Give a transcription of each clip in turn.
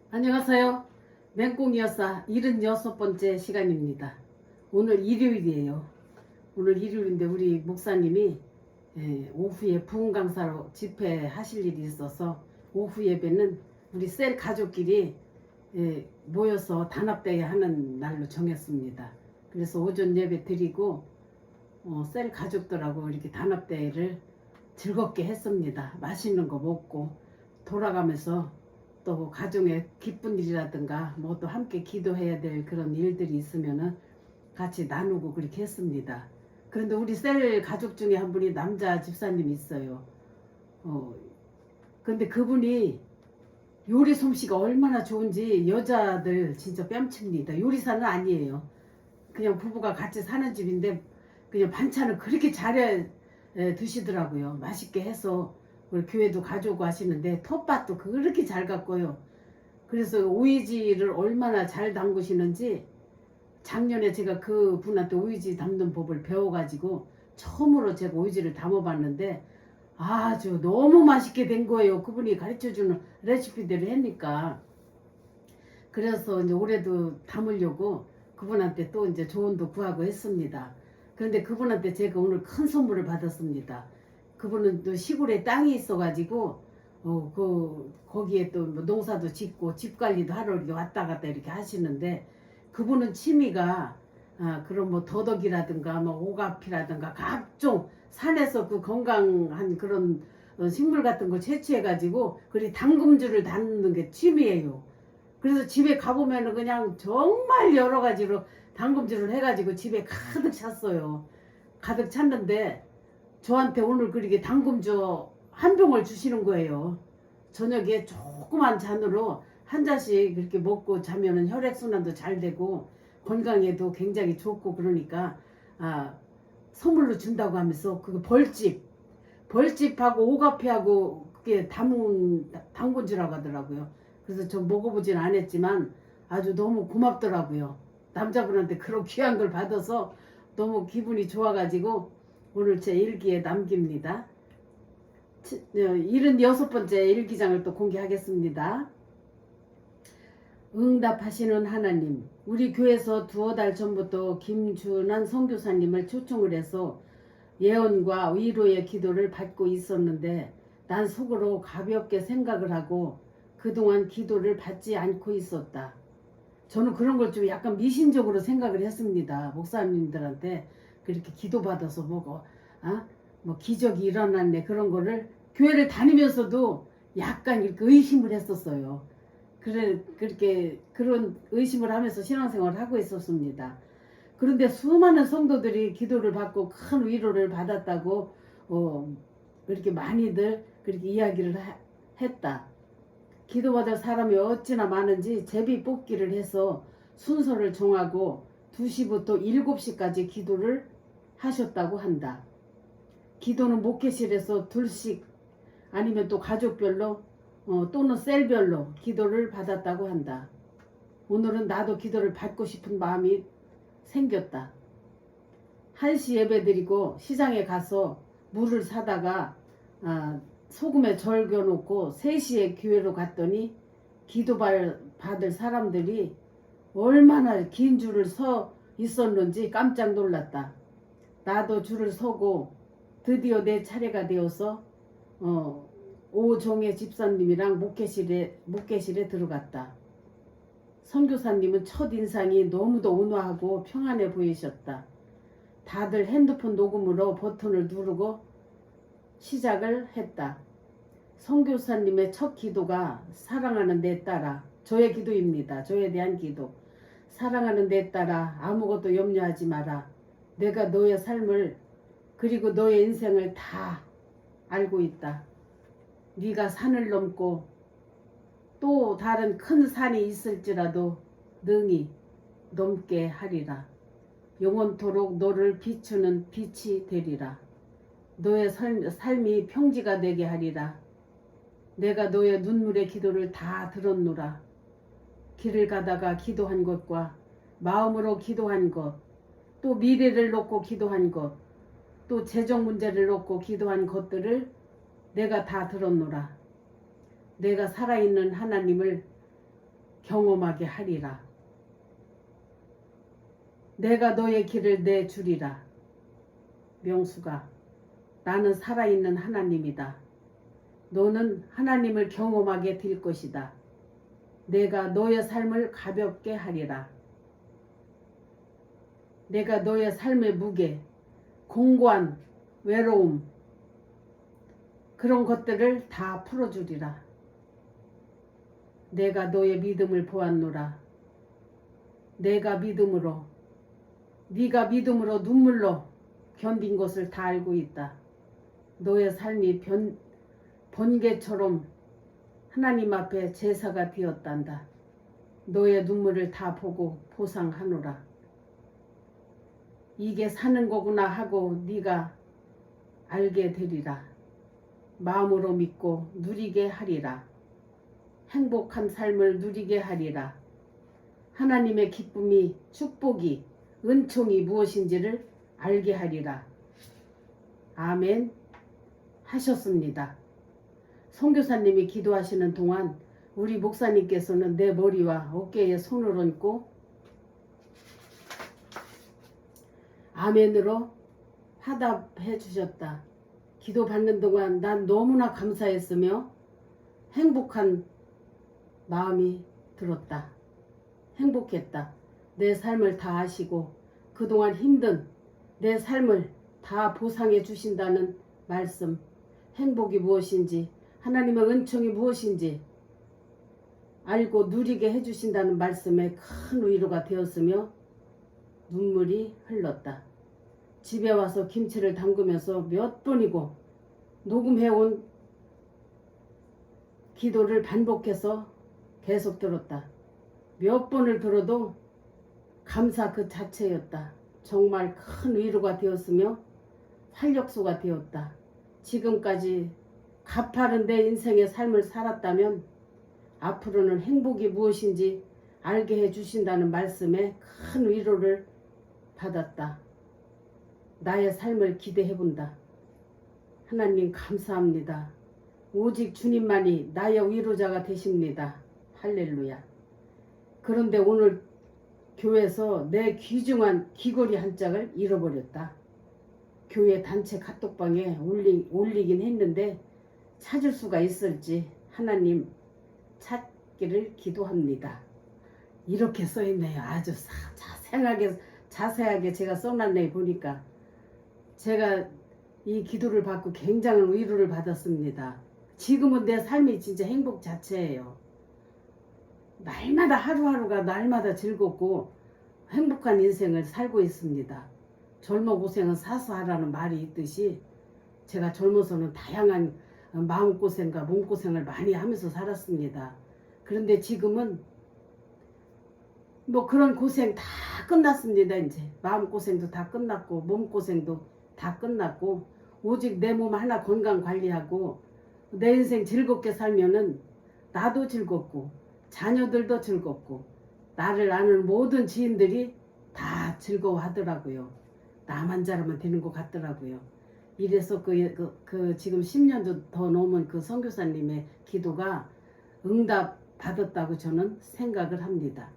안녕하세요. 맹꽁이여사 76번째 시간입니다. 오늘 일요일이에요. 오늘 일요일인데 우리 목사님이 오후에 부흥 강사로 집회하실 일이 있어서 오후 예배는 우리 셀 가족끼리 모여서 단합대회 하는 날로 정했습니다. 그래서 오전 예배 드리고 셀 가족들하고 이렇게 단합대회를 즐겁게 했습니다. 맛있는 거 먹고 돌아가면서 또 가정에 기쁜 일이라든가 뭐 또 함께 기도해야 될 그런 일들이 있으면은 같이 나누고 그렇게 했습니다. 그런데 우리 셀 가족 중에 한 분이 남자 집사님이 있어요. 근데 그분이 요리 솜씨가 얼마나 좋은지 여자들 진짜 뺨칩니다. 요리사는 아니에요. 그냥 부부가 같이 사는 집인데 그냥 반찬을 그렇게 잘해 드시더라고요. 맛있게 해서 교회도 가져오고 하시는데 텃밭도 그렇게 잘 가꿔요. 그래서 오이지를 얼마나 잘 담그시는지 작년에 제가 그 분한테 오이지 담는 법을 배워가지고 처음으로 제가 오이지를 담아봤는데 아주 너무 맛있게 된 거예요. 그분이 가르쳐주는 레시피대로 하니까. 그래서 이제 올해도 담으려고 그분한테 또 이제 조언도 구하고 했습니다. 그런데 그분한테 제가 오늘 큰 선물을 받았습니다. 그분은 또 시골에 땅이 있어가지고 거기에 또 뭐 농사도 짓고 집 관리도 하러 이렇게 왔다 갔다 이렇게 하시는데 그분은 취미가 그런 뭐 더덕이라든가 뭐 오가피라든가 각종 산에서 그 건강한 그런 식물 같은 거 채취해가지고 그리 당금주를 담는 게 취미예요. 그래서 집에 가보면은 그냥 정말 여러 가지로 당금주를 해가지고 집에 가득 찼어요. 가득 찼는데 저한테 오늘 그렇게 당금주 한 병을 주시는 거예요. 저녁에 조그만 잔으로 한 잔씩 그렇게 먹고 자면은 혈액순환도 잘 되고 건강에도 굉장히 좋고 그러니까 선물로 준다고 하면서 그 벌집하고 오가피하고 그게 담은 당근주라고 하더라고요. 그래서 저 먹어보진 않았지만 아주 너무 고맙더라고요. 남자분한테 그런 귀한 걸 받아서 너무 기분이 좋아가지고 오늘 제 일기에 남깁니다. 76번째 일기장을 또 공개하겠습니다. 응답하시는 하나님, 우리 교회에서 두어 달 전부터 김준환 선교사님을 초청을 해서 예언과 위로의 기도를 받고 있었는데 난 속으로 가볍게 생각을 하고 그동안 기도를 받지 않고 있었다. 저는 그런 걸 좀 약간 미신적으로 생각을 했습니다. 목사님들한테 그렇게 기도받아서 뭐 기적이 일어났네 그런 거를 교회를 다니면서도 약간 이렇게 의심을 했었어요. 그렇게 그런 의심을 하면서 신앙생활을 하고 있었습니다. 그런데 수많은 성도들이 기도를 받고 큰 위로를 받았다고 그렇게 많이들 그렇게 이야기를 했다. 기도받을 사람이 어찌나 많은지 제비 뽑기를 해서 순서를 정하고 2시부터 7시까지 기도를 하셨다고 한다. 기도는 목회실에서 둘씩 아니면 또 가족별로 또는 셀별로 기도를 받았다고 한다. 오늘은 나도 기도를 받고 싶은 마음이 생겼다. 1시 예배 드리고 시장에 가서 물을 사다가 소금에 절겨 놓고 3시에 교회로 갔더니 기도 받을 사람들이 얼마나 긴 줄을 서 있었는지 깜짝 놀랐다. 나도 줄을 서고 드디어 내 차례가 되어서 오종의 집사님이랑 목회실에 들어갔다. 선교사님은 첫인상이 너무도 온화하고 평안해 보이셨다. 다들 핸드폰 녹음으로 버튼을 누르고 시작을 했다. 선교사님의 첫 기도가 사랑하는 내 딸아, 저의 기도입니다. 저에 대한 기도. 사랑하는 내 딸아, 아무것도 염려하지 마라. 내가 너의 삶을 그리고 너의 인생을 다 알고 있다. 네가 산을 넘고 또 다른 큰 산이 있을지라도 능히 넘게 하리라. 영원토록 너를 비추는 빛이 되리라. 너의 삶이 평지가 되게 하리라. 내가 너의 눈물의 기도를 다 들었노라. 길을 가다가 기도한 것과 마음으로 기도한 것, 또 미래를 놓고 기도한 것, 또 재정 문제를 놓고 기도한 것들을 내가 다 들었노라. 내가 살아있는 하나님을 경험하게 하리라. 내가 너의 길을 내주리라. 명수가 나는 살아있는 하나님이다. 너는 하나님을 경험하게 될 것이다. 내가 너의 삶을 가볍게 하리라. 내가 너의 삶의 무게, 공고한 외로움, 그런 것들을 다 풀어주리라. 내가 너의 믿음을 보았노라. 내가 믿음으로, 네가 믿음으로 눈물로 견딘 것을 다 알고 있다. 너의 삶이 번개처럼 하나님 앞에 제사가 되었단다. 너의 눈물을 다 보고 보상하노라. 이게 사는 거구나 하고 네가 알게 되리라. 마음으로 믿고 누리게 하리라. 행복한 삶을 누리게 하리라. 하나님의 기쁨이, 축복이, 은총이 무엇인지를 알게 하리라. 아멘 하셨습니다. 선교사님이 기도하시는 동안 우리 목사님께서는 내 머리와 어깨에 손을 얹고 아멘으로 화답해 주셨다. 기도 받는 동안 난 너무나 감사했으며 행복한 마음이 들었다. 행복했다. 내 삶을 다 아시고 그동안 힘든 내 삶을 다 보상해 주신다는 말씀, 행복이 무엇인지, 하나님의 은총이 무엇인지 알고 누리게 해주신다는 말씀에 큰 위로가 되었으며 눈물이 흘렀다. 집에 와서 김치를 담그면서 몇 번이고 녹음해온 기도를 반복해서 계속 들었다. 몇 번을 들어도 감사 그 자체였다. 정말 큰 위로가 되었으며 활력소가 되었다. 지금까지 가파른 내 인생의 삶을 살았다면 앞으로는 행복이 무엇인지 알게 해주신다는 말씀에 큰 위로를 받았다. 나의 삶을 기대해본다. 하나님 감사합니다. 오직 주님만이 나의 위로자가 되십니다. 할렐루야. 그런데 오늘 교회에서 내 귀중한 귀걸이 한 짝을 잃어버렸다. 교회 단체 카톡방에 올리긴 했는데 찾을 수가 있을지 하나님 찾기를 기도합니다. 이렇게 써있네요. 아주 자세하게 제가 써놨네. 보니까 제가 이 기도를 받고 굉장한 위로를 받았습니다. 지금은 내 삶이 진짜 행복 자체예요. 날마다 하루하루가 날마다 즐겁고 행복한 인생을 살고 있습니다. 젊어 고생은 사수하라는 말이 있듯이 제가 젊어서는 다양한 마음고생과 몸고생을 많이 하면서 살았습니다. 그런데 지금은 뭐 그런 고생 다 끝났습니다. 이제 마음고생도 다 끝났고 몸고생도 다 끝났고 오직 내 몸 하나 건강 관리하고 내 인생 즐겁게 살면은 나도 즐겁고 자녀들도 즐겁고 나를 아는 모든 지인들이 다 즐거워하더라고요. 나만 잘하면 되는 것 같더라고요. 이래서 지금 10년도 더 넘은 그 선교사님의 기도가 응답 받았다고 저는 생각을 합니다.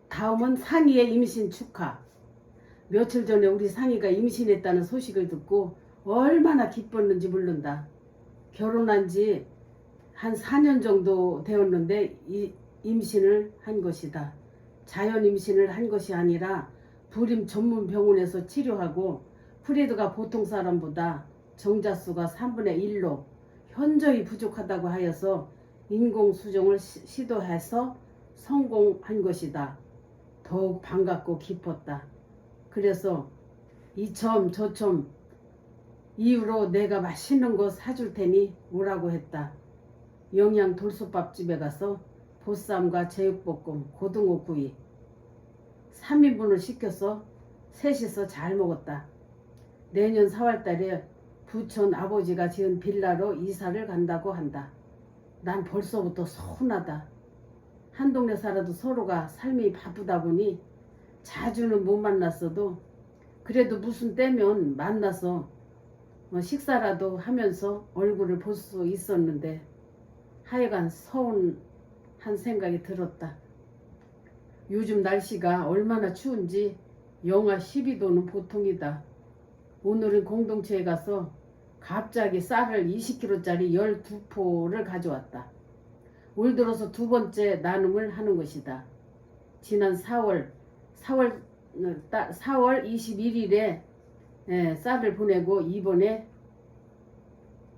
다음은 상희의 임신 축하. 며칠 전에 우리 상희가 임신했다는 소식을 듣고 얼마나 기뻤는지 모른다. 결혼한 지 한 4년 정도 되었는데 임신을 한 것이다. 자연 임신을 한 것이 아니라 불임 전문 병원에서 치료하고 프리드가 보통 사람보다 정자수가 3분의 1로 현저히 부족하다고 하여서 인공수정을 시도해서 성공한 것이다. 더욱 반갑고 기뻤다. 그래서 이첨 저첨 이후로 내가 맛있는 거 사줄 테니 오라고 했다. 영양 돌솥밥집에 가서 보쌈과 제육볶음, 고등어구이 3인분을 시켜서 셋이서 잘 먹었다. 내년 4월달에 부천 아버지가 지은 빌라로 이사를 간다고 한다. 난 벌써부터 서운하다. 한 동네 살아도 서로가 삶이 바쁘다 보니 자주는 못 만났어도 그래도 무슨 때면 만나서 식사라도 하면서 얼굴을 볼 수 있었는데 하여간 한 생각이 들었다. 요즘 날씨가 얼마나 추운지 영하 12도는 보통이다. 오늘은 공동체에 가서 갑자기 쌀을 20kg짜리 12포를 가져왔다. 올 들어서 두 번째 나눔을 하는 것이다. 지난 4월 21일에 쌀을 보내고 이번에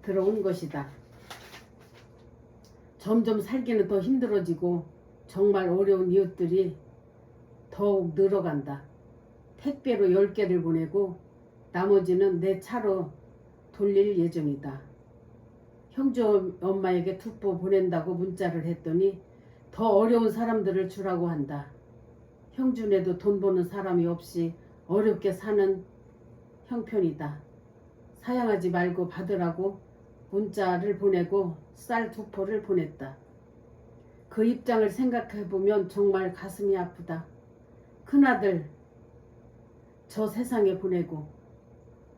들어온 것이다. 점점 살기는 더 힘들어지고 정말 어려운 이웃들이 더욱 늘어간다. 택배로 10개를 보내고 나머지는 내 차로 돌릴 예정이다. 형주 엄마에게 투포 보낸다고 문자를 했더니 더 어려운 사람들을 주라고 한다. 형준에도 돈 버는 사람이 없이 어렵게 사는 형편이다. 사양하지 말고 받으라고 문자를 보내고 쌀 2포를 보냈다. 그 입장을 생각해보면 정말 가슴이 아프다. 큰아들 저 세상에 보내고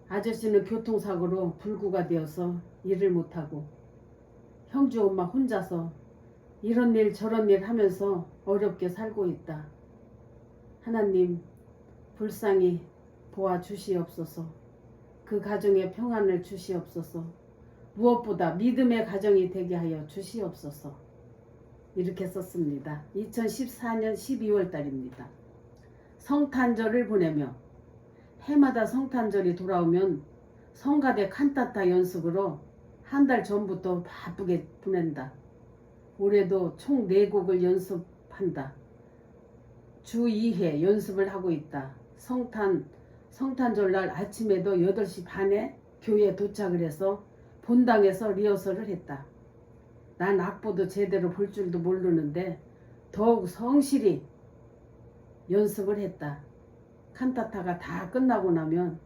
아저씨는 교통사고로 불구가 되어서 일을 못하고 형주 엄마 혼자서 이런 일 저런 일 하면서 어렵게 살고 있다. 하나님 불쌍히 보아주시옵소서. 그 가정에 평안을 주시옵소서. 무엇보다 믿음의 가정이 되게 하여 주시옵소서. 이렇게 썼습니다. 2014년 12월 달입니다. 성탄절을 보내며 해마다 성탄절이 돌아오면 성가대 칸타타 연습으로 한 달 전부터 바쁘게 보낸다. 올해도 총 4곡을 연습한다. 주 2회 연습을 하고 있다. 성탄절날 아침에도 8시 반에 교회에 도착을 해서 본당에서 리허설을 했다. 난 악보도 제대로 볼 줄도 모르는데 더욱 성실히 연습을 했다. 칸타타가 다 끝나고 나면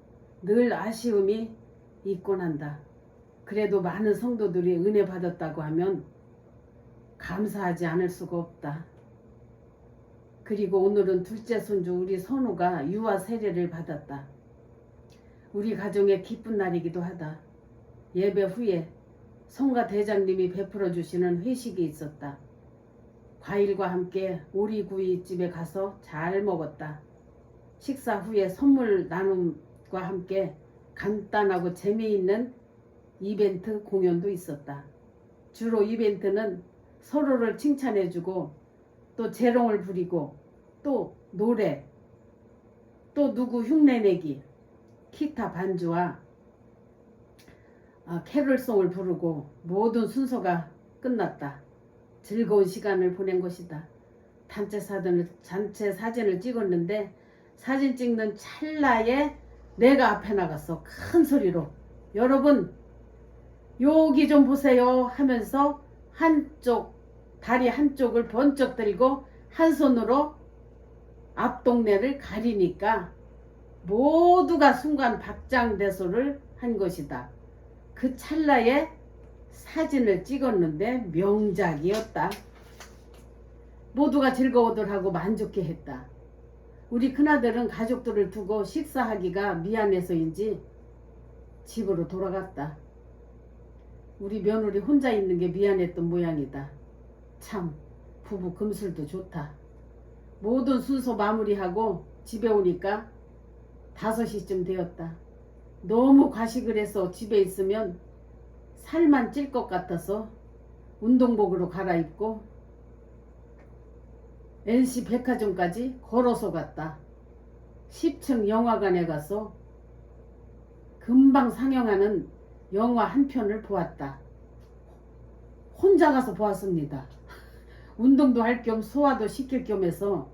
늘 아쉬움이 있곤 한다. 그래도 많은 성도들이 은혜 받았다고 하면 감사하지 않을 수가 없다. 그리고 오늘은 둘째 손주 우리 선우가 유아 세례를 받았다. 우리 가정의 기쁜 날이기도 하다. 예배 후에 성가 대장님이 베풀어 주시는 회식이 있었다. 과일과 함께 오리구이집에 가서 잘 먹었다. 식사 후에 선물 나눔과 함께 간단하고 재미있는 이벤트 공연도 있었다. 주로 이벤트는 서로를 칭찬해주고 또 재롱을 부리고 또 노래 또 누구 흉내내기 기타 반주와 캐롤송을 부르고 모든 순서가 끝났다. 즐거운 시간을 보낸 것이다. 단체 사진을 찍었는데 사진 찍는 찰나에 내가 앞에 나갔어. 큰 소리로 여러분 여기 좀 보세요 하면서 다리 한쪽을 번쩍 들고 한 손으로 앞 동네를 가리니까 모두가 순간 박장대소를 한 것이다. 그 찰나에 사진을 찍었는데 명작이었다. 모두가 즐거워들 하고 만족해 했다. 우리 큰아들은 가족들을 두고 식사하기가 미안해서인지 집으로 돌아갔다. 우리 며느리 혼자 있는 게 미안했던 모양이다. 참 부부 금술도 좋다. 모든 순서 마무리하고 집에 오니까 5시쯤 되었다. 너무 과식을 해서 집에 있으면 살만 찔 것 같아서 운동복으로 갈아입고 NC 백화점까지 걸어서 갔다. 10층 영화관에 가서 금방 상영하는 영화 한 편을 보았다. 혼자 가서 보았습니다. 운동도 할 겸 소화도 시킬 겸 해서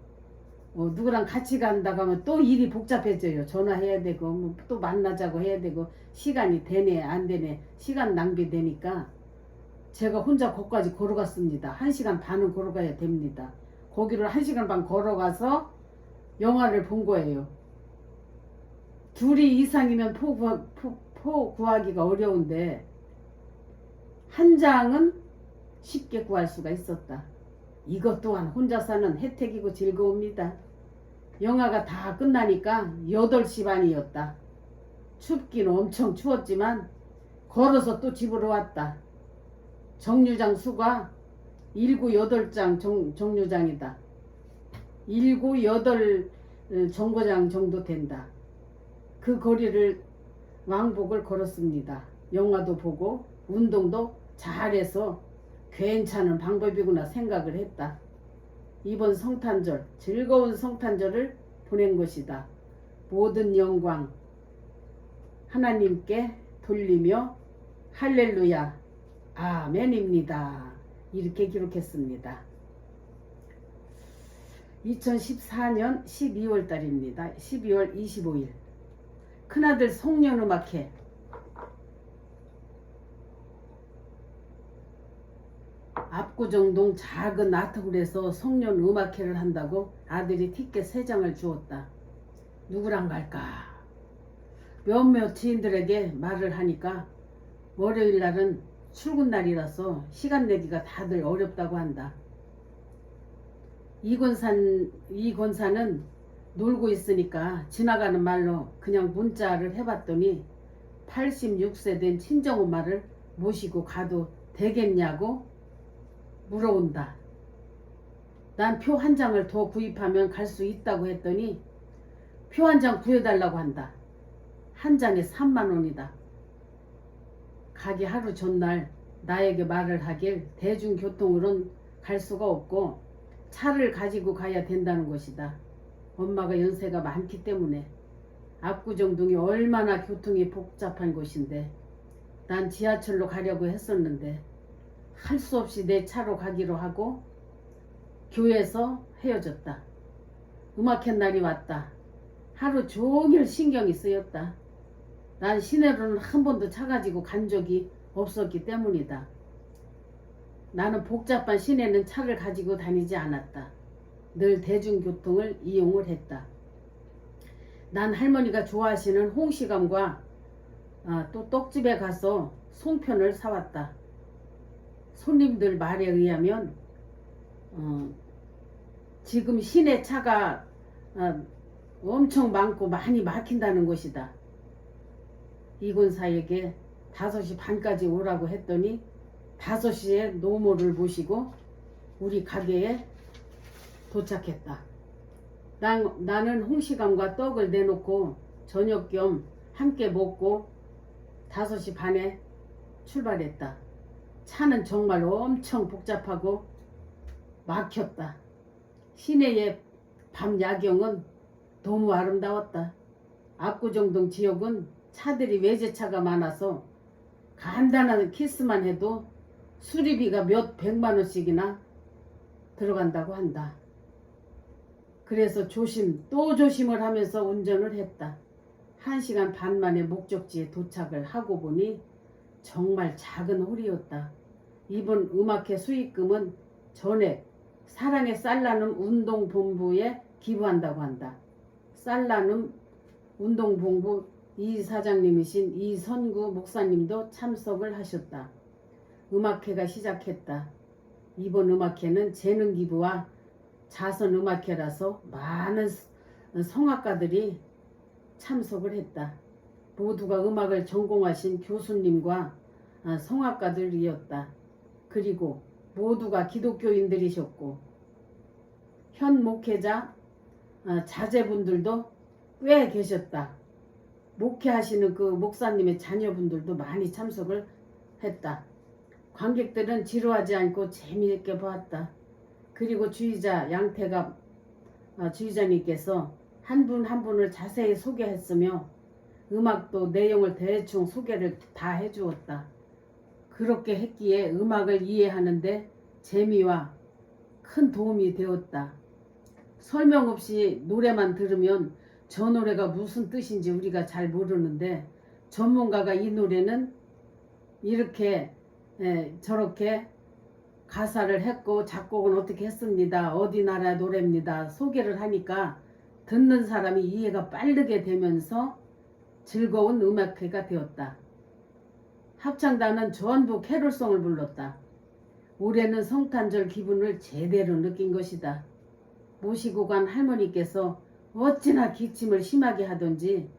누구랑 같이 간다고 하면 또 일이 복잡해져요. 전화해야 되고 또 만나자고 해야 되고 시간이 되네 안 되네 시간 낭비되니까 제가 혼자 거기까지 걸어갔습니다. 1시간 반은 걸어가야 됩니다. 거기를 1시간 반 걸어가서 영화를 본 거예요. 둘이 이상이면 포 구하기가 어려운데 한 장은 쉽게 구할 수가 있었다. 이것 또한 혼자 사는 혜택이고 즐거움이다. 영화가 다 끝나니까 8시 반이었다. 춥기는 엄청 추웠지만 걸어서 또 집으로 왔다. 정류장 수가 일구 여덟 장 정류장이다. 일구 여덟 정거장 정도 된다. 그 거리를 왕복을 걸었습니다. 영화도 보고 운동도 잘해서 괜찮은 방법이구나 생각을 했다. 이번 성탄절, 즐거운 성탄절을 보낸 것이다. 모든 영광 하나님께 돌리며 할렐루야 아멘입니다. 이렇게 기록했습니다. 2014년 12월 달입니다. 12월 25일 큰아들 송년음악회 압구정동 작은 아트홀에서 송년음악회를 한다고 아들이 티켓 3장을 주었다. 누구랑 갈까? 몇몇 지인들에게 말을 하니까 월요일 날은 출근 날이라서 시간 내기가 다들 어렵다고 한다. 이 권사는 놀고 있으니까 지나가는 말로 그냥 문자를 해봤더니 86세 된 친정엄마를 모시고 가도 되겠냐고 물어온다. 난 표 한 장을 더 구입하면 갈 수 있다고 했더니 표 한 장 구해달라고 한다. 한 장에 3만 원이다. 가기 하루 전날 나에게 말을 하길 대중교통으론 갈 수가 없고 차를 가지고 가야 된다는 것이다. 엄마가 연세가 많기 때문에. 압구정동이 얼마나 교통이 복잡한 곳인데 난 지하철로 가려고 했었는데 할 수 없이 내 차로 가기로 하고 교회에서 헤어졌다. 음악회 날이 왔다. 하루 종일 신경이 쓰였다. 난 시내로는 한 번도 차 가지고 간 적이 없었기 때문이다. 나는 복잡한 시내는 차를 가지고 다니지 않았다. 늘 대중교통을 이용을 했다. 난 할머니가 좋아하시는 홍시감과 또 떡집에 가서 송편을 사왔다. 손님들 말에 의하면 지금 시내 차가 엄청 많고 많이 막힌다는 것이다. 이권사에게 5시 반까지 오라고 했더니 5시에 노모를 모시고 우리 가게에 도착했다. 나는 홍시감과 떡을 내놓고 저녁 겸 함께 먹고 5시 반에 출발했다. 차는 정말 엄청 복잡하고 막혔다. 시내의 밤 야경은 너무 아름다웠다. 압구정동 지역은 차들이 외제차가 많아서 간단한 키스만 해도 수리비가 몇 백만 원씩이나 들어간다고 한다. 그래서 조심 또 조심을 하면서 운전을 했다. 1시간 반 만에 목적지에 도착을 하고 보니 정말 작은 홀이었다. 이번 음악회 수익금은 전액 사랑의 쌀나눔 운동본부에 기부한다고 한다. 쌀나눔 운동본부 이사장님이신 이선구 목사님도 참석을 하셨다. 음악회가 시작했다. 이번 음악회는 재능기부와 자선음악회라서 많은 성악가들이 참석을 했다. 모두가 음악을 전공하신 교수님과 성악가들이었다. 그리고 모두가 기독교인들이셨고 현 목회자 자제분들도 꽤 계셨다. 목회하시는 그 목사님의 자녀분들도 많이 참석을 했다. 관객들은 지루하지 않고 재미있게 보았다. 그리고 주의자 양태갑 주의자님께서 한 분 한 분을 자세히 소개했으며 음악도 내용을 대충 소개를 다 해주었다. 그렇게 했기에 음악을 이해하는데 재미와 큰 도움이 되었다. 설명 없이 노래만 들으면 저 노래가 무슨 뜻인지 우리가 잘 모르는데 전문가가 이 노래는 이렇게 저렇게 가사를 했고 작곡은 어떻게 했습니다. 어디 나라 노래입니다. 소개를 하니까 듣는 사람이 이해가 빠르게 되면서 즐거운 음악회가 되었다. 합창단은 전부 캐롤송을 불렀다. 올해는 성탄절 기분을 제대로 느낀 것이다. 모시고 간 할머니께서 어찌나 기침을 심하게 하던지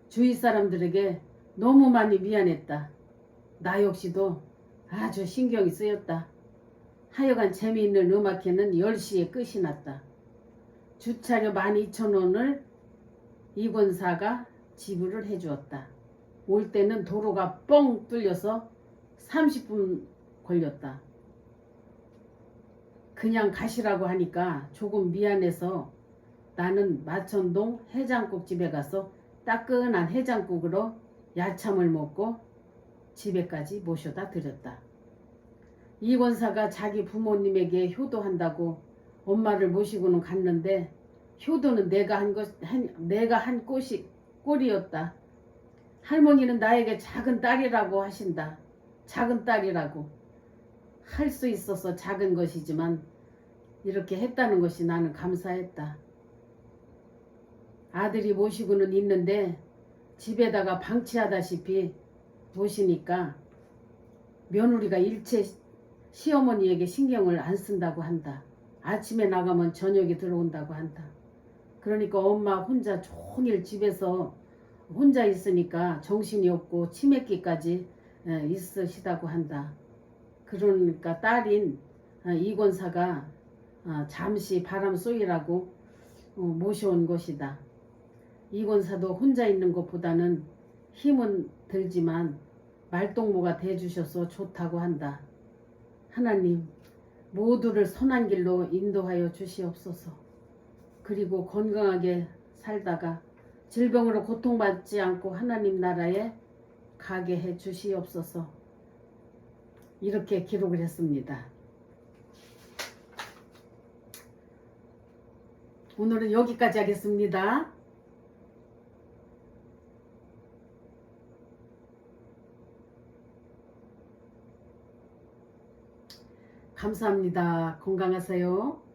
주위 사람들에게 너무 많이 미안했다. 나 역시도 아주 신경이 쓰였다. 하여간 재미있는 음악회는 10시에 끝이 났다. 주차료 12,000원을 이 권사가 지불을 해주었다. 올 때는 도로가 뻥 뚫려서 30분 걸렸다. 그냥 가시라고 하니까 조금 미안해서 나는 마천동 해장국집에 가서 따끈한 해장국으로 야참을 먹고 집에까지 모셔다 드렸다. 이 권사가 자기 부모님에게 효도한다고 엄마를 모시고는 갔는데 효도는 내가 한 꼴이었다. 할머니는 나에게 작은 딸이라고 하신다. 작은 딸이라고. 할 수 있어서 작은 것이지만 이렇게 했다는 것이 나는 감사했다. 아들이 모시고는 있는데 집에다가 방치하다시피 모시니까 며느리가 일체 시어머니에게 신경을 안 쓴다고 한다. 아침에 나가면 저녁에 들어온다고 한다. 그러니까 엄마 혼자 종일 집에서 혼자 있으니까 정신이 없고 치매기까지 있으시다고 한다. 그러니까 딸인 이권사가 잠시 바람 쏘이라고 모셔온 것이다. 이권사도 혼자 있는 것보다는 힘은 들지만 말동무가 돼주셔서 좋다고 한다. 하나님, 모두를 선한 길로 인도하여 주시옵소서. 그리고 건강하게 살다가 질병으로 고통받지 않고 하나님 나라에 가게 해 주시옵소서. 이렇게 기록을 했습니다. 오늘은 여기까지 하겠습니다. 감사합니다. 건강하세요.